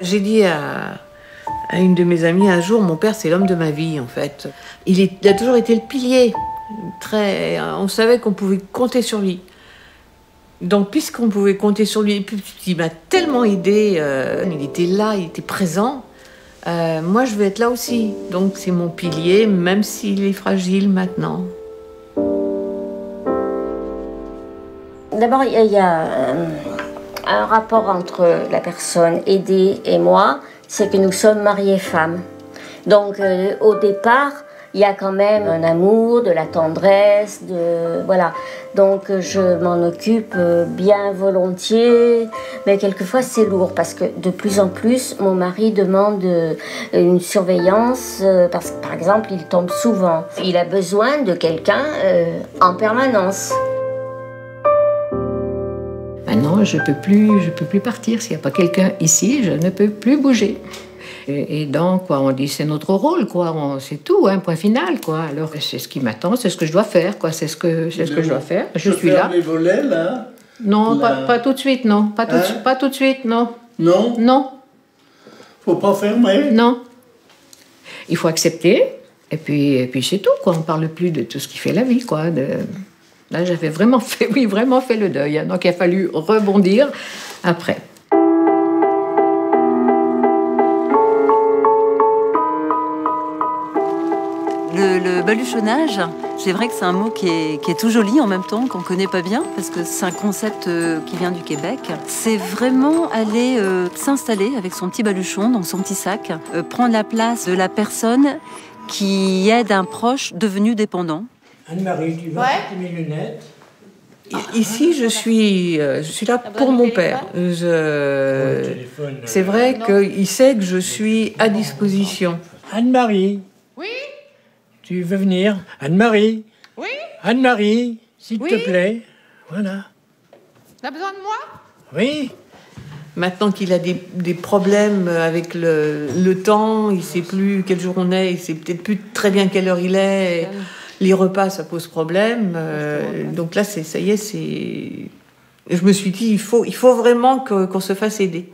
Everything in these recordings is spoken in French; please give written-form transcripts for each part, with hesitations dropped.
J'ai dit à une de mes amies un jour, mon père c'est l'homme de ma vie en fait. Il a toujours été le pilier. On savait qu'on pouvait compter sur lui. Donc puisqu'on pouvait compter sur lui, et puis il m'a tellement aidé, il était là, il était présent. Moi je veux être là aussi. Donc c'est mon pilier, même s'il est fragile maintenant. D'abord, il y a un rapport entre la personne aidée et moi, c'est que nous sommes mariés femmes. Donc, au départ, il y a quand même un amour, de la tendresse, voilà. Donc, je m'en occupe bien volontiers, mais quelquefois c'est lourd parce que de plus en plus, mon mari demande une surveillance parce que, par exemple, il tombe souvent. Il a besoin de quelqu'un en permanence. Maintenant, je peux plus partir. S'il n'y a pas quelqu'un ici, je ne peux plus bouger. Et donc, quoi, on dit c'est notre rôle, quoi. C'est tout, hein, point final, quoi. Alors, c'est ce qui m'attend, c'est ce que je dois faire, quoi. C'est ce que je dois faire. Je suis là. Les volets, là? Non, pas tout de suite, non. Pas tout de suite, non. Non? Non. Faut pas fermer? Non. Il faut accepter. Et puis c'est tout, quoi. On parle plus de tout ce qui fait la vie, quoi. Là, j'avais vraiment fait le deuil. Hein. Donc, il a fallu rebondir après. Le baluchonnage, c'est vrai que c'est un mot qui est tout joli en même temps, qu'on connaît pas bien, parce que c'est un concept qui vient du Québec. C'est vraiment aller s'installer avec son petit baluchon, donc son petit sac, prendre la place de la personne qui aide un proche devenu dépendant. Anne-Marie, tu vas porter mes lunettes? Ici, je suis là pour mon père. C'est vrai qu'il sait que je suis à disposition. Anne-Marie? Oui? Tu veux venir? Anne-Marie? Oui? Anne-Marie, s'il te plaît. Voilà. T'as besoin de moi? Oui? Maintenant qu'il a des problèmes avec le temps, il ne sait plus quel jour on est, il ne sait peut-être plus très bien quelle heure il est. Les repas, ça pose problème. Donc là, ça y est, je me suis dit, il faut vraiment qu'on se fasse aider.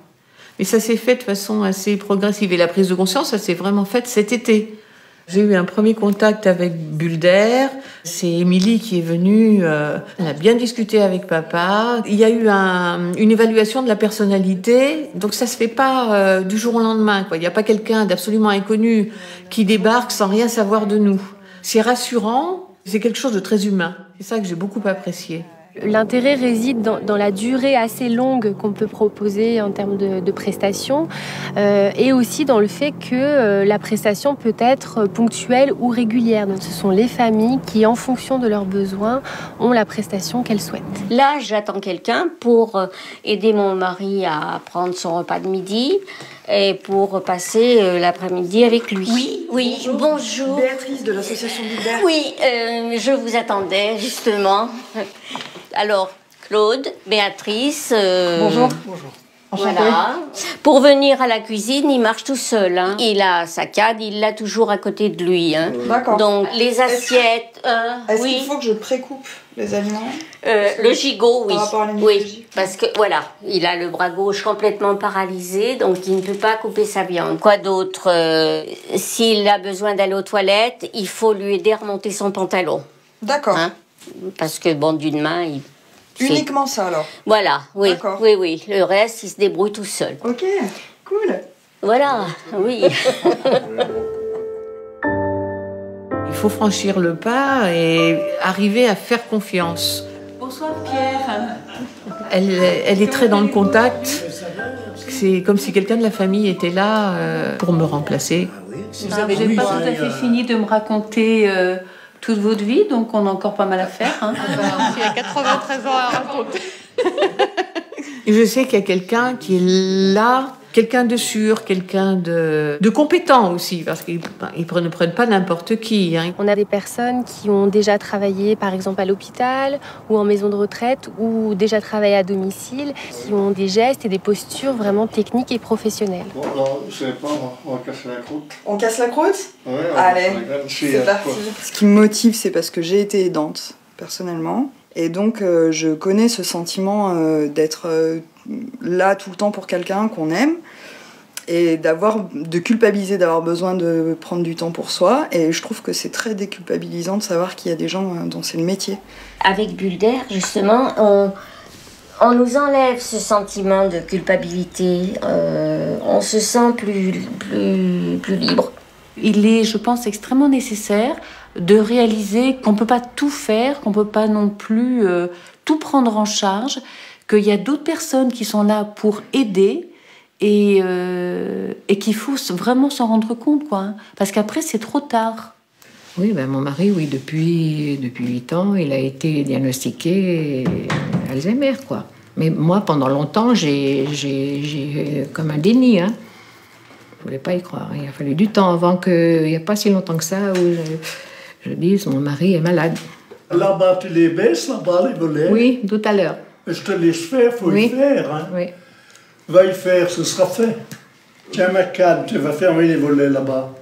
Mais ça s'est fait de façon assez progressive. Et la prise de conscience, ça s'est vraiment faite cet été. J'ai eu un premier contact avec Bulle d'Air. C'est Émilie qui est venue. Elle a bien discuté avec papa. Il y a eu une évaluation de la personnalité. Donc ça se fait pas du jour au lendemain, quoi. Il n'y a pas quelqu'un d'absolument inconnu qui débarque sans rien savoir de nous. C'est rassurant. C'est quelque chose de très humain. C'est ça que j'ai beaucoup apprécié. L'intérêt réside dans la durée assez longue qu'on peut proposer en termes de prestations et aussi dans le fait que la prestation peut être ponctuelle ou régulière. Donc ce sont les familles qui, en fonction de leurs besoins, ont la prestation qu'elles souhaitent. Là, j'attends quelqu'un pour aider mon mari à prendre son repas de midi et pour passer l'après-midi avec lui. Oui, bonjour. Béatrice de l'association Bulle d'Air. Oui, je vous attendais justement. Alors, Claude, Béatrice... Bonjour. Bonjour. Voilà. Pour venir à la cuisine, il marche tout seul. Hein. Il a sa canne, il l'a toujours à côté de lui. Hein. D'accord. Donc, les assiettes... Est-ce qu'il faut que je précoupe les aliments? Le gigot, oui. Par rapport à oui, parce que, voilà, il a le bras gauche complètement paralysé, donc il ne peut pas couper sa viande. Quoi d'autre? S'il a besoin d'aller aux toilettes, il faut lui aider à remonter son pantalon. D'accord. Hein? Parce que, bon, d'une main, uniquement ça, alors? Voilà, oui. D'accord. Oui. Le reste, il se débrouille tout seul. Ok, cool. Voilà, oui. Il faut franchir le pas et arriver à faire confiance. Bonsoir Pierre. Elle est très dans le contact. C'est comme si quelqu'un de la famille était là pour me remplacer. Vous n'avez pas tout à fait fini de me raconter toute votre vie, donc on a encore pas mal à faire. Hein. Il y a 93 ans à raconter. Et je sais qu'il y a quelqu'un qui est là, quelqu'un de sûr, quelqu'un de compétent aussi, parce qu'ils ne prennent pas n'importe qui. Hein. On a des personnes qui ont déjà travaillé, par exemple, à l'hôpital ou en maison de retraite, ou déjà travaillé à domicile, qui ont des gestes et des postures vraiment techniques et professionnelles. Bon, alors, je sais pas, on va casser la croûte. On casse la croûte? Ouais, allez, c'est parti. Ce qui me motive, c'est parce que j'ai été aidante, personnellement. Et donc, je connais ce sentiment d'être là tout le temps pour quelqu'un qu'on aime. et de culpabiliser d'avoir besoin de prendre du temps pour soi. Et je trouve que c'est très déculpabilisant de savoir qu'il y a des gens dont c'est le métier. Avec Bulle d'air, justement, on nous enlève ce sentiment de culpabilité. On se sent plus libre. Il est, je pense, extrêmement nécessaire de réaliser qu'on ne peut pas tout faire, qu'on ne peut pas non plus tout prendre en charge, qu'il y a d'autres personnes qui sont là pour aider et qu'il faut vraiment s'en rendre compte, quoi. Parce qu'après, c'est trop tard. Oui, ben mon mari, oui, depuis 8 ans, il a été diagnostiqué Alzheimer, quoi. Mais moi, pendant longtemps, j'ai comme un déni, hein. Je voulais pas y croire. Il a fallu du temps avant il n'y a pas si longtemps que ça où je dise mon mari est malade. Là-bas, tu les baisses, là-bas, les volets. Oui, tout à l'heure. Je te laisse faire, faut y faire. Hein. Oui. Va y faire, ce sera fait. Tiens ma canne, tu vas fermer les volets là-bas.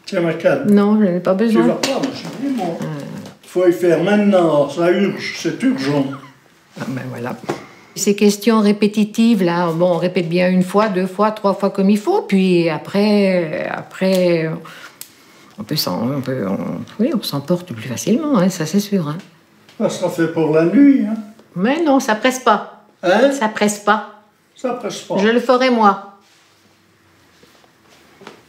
Tiens ma canne. Non, je n'ai pas besoin. Tu vas pas, moi je dis moi. Faut y faire maintenant, ça urge, c'est urgent. Ah ben voilà. Ces questions répétitives, là, bon, on répète bien 1 fois, 2 fois, 3 fois comme il faut, puis après on s'emporte plus facilement, hein, ça c'est sûr. Hein. Ça sera fait pour la nuit. Hein. Mais non, ça presse pas. Hein? Ça presse pas. Ça presse pas. Je le ferai moi.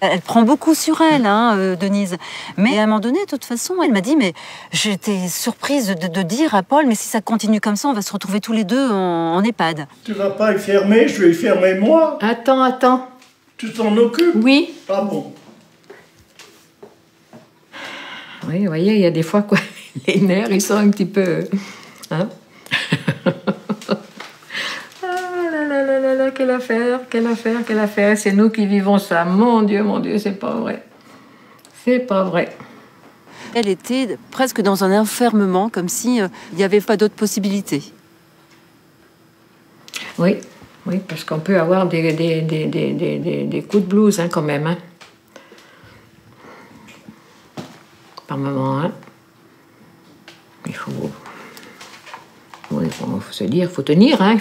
Elle prend beaucoup sur elle, hein, Denise. Mais à un moment donné, de toute façon, elle m'a dit, mais j'étais surprise de dire à Paul, mais si ça continue comme ça, on va se retrouver tous les deux en EHPAD. Tu vas pas y fermer, je vais y fermer moi. Attends. Tu t'en occupes? Oui. Ah bon? Oui, vous voyez, il y a des fois, quoi, les nerfs, ils sont un petit peu... Hein? Quelle affaire. C'est nous qui vivons ça. Mon Dieu, c'est pas vrai. C'est pas vrai. Elle était presque dans un enfermement, comme si il n'y avait pas d'autre possibilité. Oui, parce qu'on peut avoir des coups de blues, hein, quand même. Hein. Par moment, hein. Il faut se dire, il faut tenir, hein.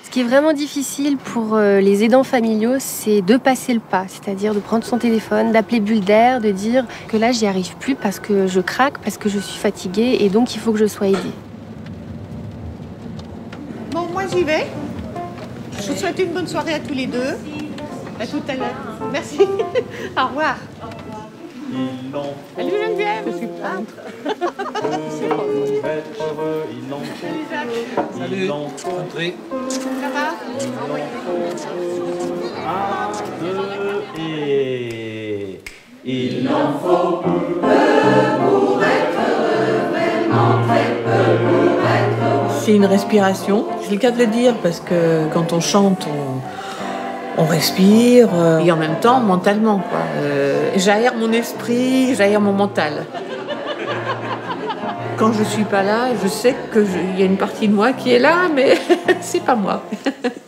Ce qui est vraiment difficile pour les aidants familiaux, c'est de passer le pas, c'est-à-dire de prendre son téléphone, d'appeler Bulle d'air, de dire que là, j'y arrive plus parce que je craque, parce que je suis fatiguée et donc il faut que je sois aidée. Bon, moi j'y vais. Je vous souhaite une bonne soirée à tous les deux. À tout à l'heure. Merci. Au revoir. Salut Geneviève. Je suis peintre. Salut, entrez. Ça va? Et il n'en faut plus peu pour être heureux, vraiment très peu pour être heureux. C'est une respiration, c'est le cas de le dire, parce que quand on chante, on respire, et en même temps, mentalement, quoi. J'aère mon esprit, j'aère mon mental. Quand je suis pas là, je sais qu'il y a une partie de moi qui est là, mais c'est pas moi.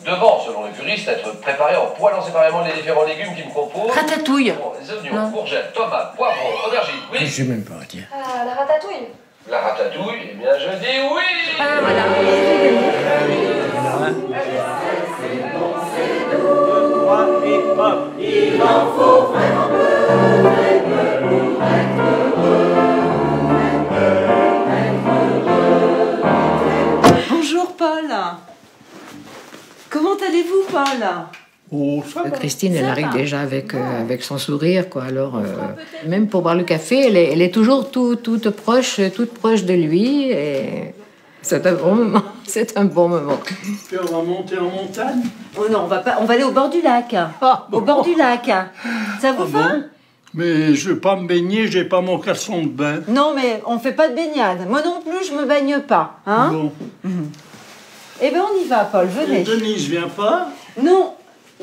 Devant, selon les puristes, être préparé en poêlant séparément les différents légumes qui me composent. Ratatouille. Les oignons, courgettes, tomates, poivrons, aubergines, oui. Je sais même pas, tiens. La ratatouille. La ratatouille, eh bien je dis oui. Voilà. Il en faut vraiment peu, très peu pour être heureux. Bonjour Paul. Comment allez-vous, Paul? Oh, ça va. Christine, elle arrive déjà avec son sourire, quoi. Alors, même pour boire le café, elle est toujours toute proche de lui. Et c'est un bon moment. C'est un bon moment. Et on va monter en montagne? Oh non, on va aller au bord du lac. Au bord du lac. Ça vous va? Bon? Mais je vais pas me baigner, j'ai pas mon caleçon de bain. Non, mais on fait pas de baignade. Moi non plus, je me baigne pas. Hein? Bon. Eh bien, on y va, Paul, venez. Et Denise vient pas? Non,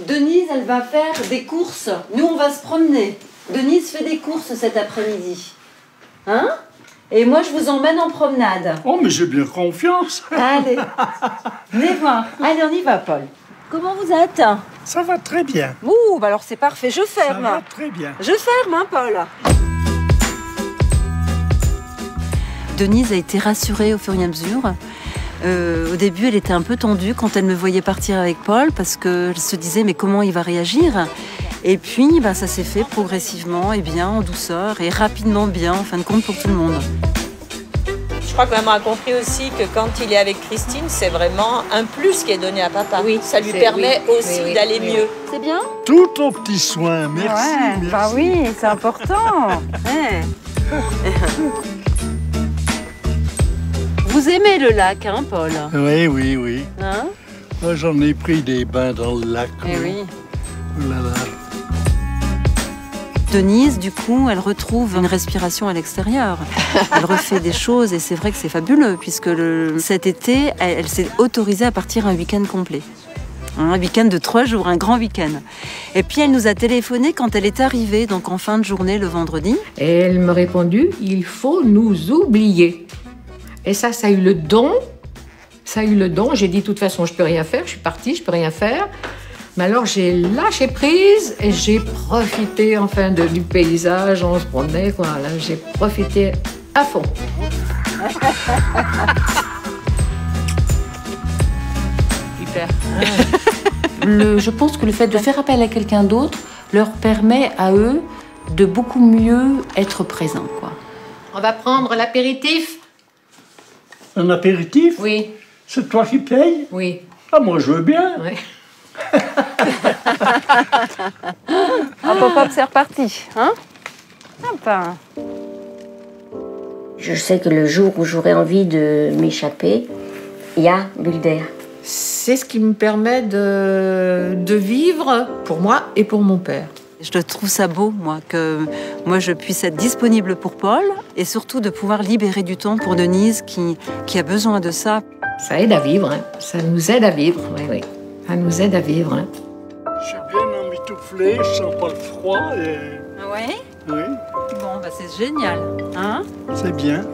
Denise, elle va faire des courses. Nous, on va se promener. Denise fait des courses cet après-midi. Hein? Et moi, je vous emmène en promenade. Oh, mais j'ai bien confiance. Allez, venez voir. Allez, on y va, Paul. Comment vous êtes? Ça va très bien. Ouh, bah alors c'est parfait, je ferme. Ça va très bien. Je ferme, hein, Paul. Denise a été rassurée au fur et à mesure Au début, elle était un peu tendue quand elle me voyait partir avec Paul parce qu'elle se disait mais comment il va réagir? Et puis ça s'est fait progressivement et bien, en douceur et rapidement bien en fin de compte pour tout le monde. Je crois que maman a compris aussi que quand il est avec Christine, c'est vraiment un plus qui est donné à papa. Oui, ça lui permet aussi d'aller mieux. C'est bien? Tout aux petits soins, merci. Ouais, merci. bah oui, c'est important. Vous aimez le lac, hein, Paul? Oui, oui, oui. Hein? Moi, j'en ai pris des bains dans le lac. Eh oui. Oh là là. Denise, du coup, elle retrouve une respiration à l'extérieur. Elle refait des choses et c'est vrai que c'est fabuleux puisque cet été, elle s'est autorisée à partir un week-end complet. Un week-end de 3 jours, un grand week-end. Et puis elle nous a téléphoné quand elle est arrivée, donc en fin de journée le vendredi. Et elle m'a répondu, il faut nous oublier. Et ça a eu le don. Ça a eu le don. J'ai dit, de toute façon, je peux rien faire. Je suis partie, je peux rien faire. Mais alors, j'ai lâché prise et j'ai profité, enfin, du paysage. On se promenait, quoi. Là, j'ai profité à fond. Super. Je pense que le fait de faire appel à quelqu'un d'autre leur permet à eux de beaucoup mieux être présents, quoi. On va prendre l'apéritif. Un apéritif? Oui. C'est toi qui payes? Oui. Ah, moi, je veux bien. Oui. Hop, hop, c'est reparti, hein? Enfin. Je sais que le jour où j'aurai envie de m'échapper, il y a Bulle d'air. C'est ce qui me permet de vivre pour moi et pour mon père. Je trouve ça beau, moi, que moi je puisse être disponible pour Paul et surtout de pouvoir libérer du temps pour Denise qui a besoin de ça. Ça aide à vivre, hein. Ça nous aide à vivre, oui, oui. Ça nous aide à vivre, hein. Je suis bien emmitouflé, je sens pas le froid et... Oui? Oui. Bon, c'est génial, hein? C'est bien.